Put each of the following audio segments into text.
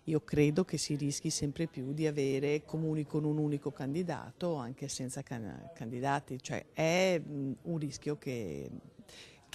io credo che si rischi sempre più di avere comuni con un unico candidato, anche senza candidati, cioè è un rischio che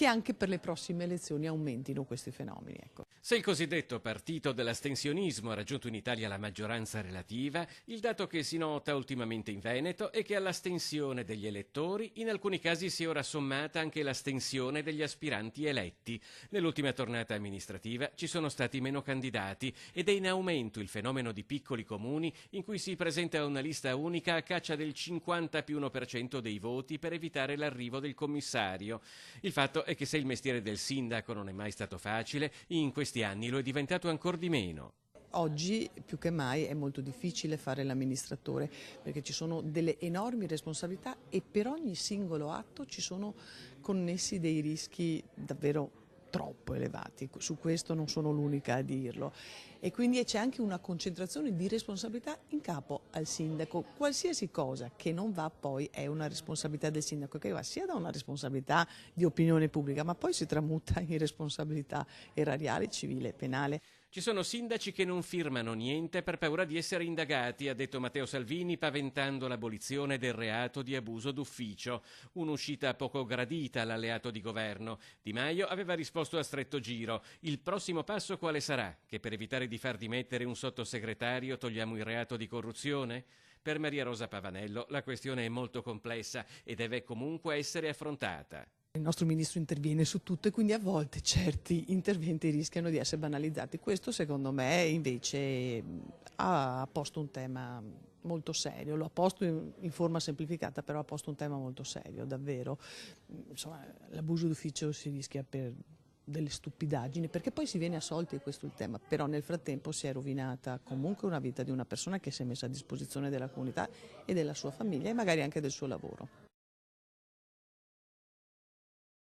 anche per le prossime elezioni aumentino questi fenomeni. Ecco. Se il cosiddetto partito dell'astensionismo ha raggiunto in Italia la maggioranza relativa, il dato che si nota ultimamente in Veneto è che all'astensione degli elettori in alcuni casi si è ora sommata anche l'astensione degli aspiranti eletti. Nell'ultima tornata amministrativa ci sono stati meno candidati ed è in aumento il fenomeno di piccoli comuni in cui si presenta una lista unica a caccia del 50+1% dei voti per evitare l'arrivo del commissario. Il fatto è che se il mestiere del sindaco non è mai stato facile, in questi anni lo è diventato ancor di meno. Oggi più che mai è molto difficile fare l'amministratore perché ci sono delle enormi responsabilità e per ogni singolo atto ci sono connessi dei rischi davvero troppo elevati, su questo non sono l'unica a dirlo e quindi c'è anche una concentrazione di responsabilità in capo al sindaco, qualsiasi cosa che non va poi è una responsabilità del sindaco che va sia da una responsabilità di opinione pubblica ma poi si tramuta in responsabilità erariale, civile e penale. Ci sono sindaci che non firmano niente per paura di essere indagati, ha detto Matteo Salvini, paventando l'abolizione del reato di abuso d'ufficio. Un'uscita poco gradita all'alleato di governo. Di Maio aveva risposto a stretto giro. Il prossimo passo quale sarà? Che per evitare di far dimettere un sottosegretario togliamo il reato di corruzione? Per Maria Rosa Pavanello la questione è molto complessa e deve comunque essere affrontata. Il nostro ministro interviene su tutto e quindi a volte certi interventi rischiano di essere banalizzati. Questo secondo me invece ha posto un tema molto serio, lo ha posto in forma semplificata, però ha posto un tema molto serio, davvero. Insomma, l'abuso d'ufficio si rischia per delle stupidaggini, perché poi si viene assolti e questo è il tema, però nel frattempo si è rovinata comunque una vita di una persona che si è messa a disposizione della comunità e della sua famiglia e magari anche del suo lavoro.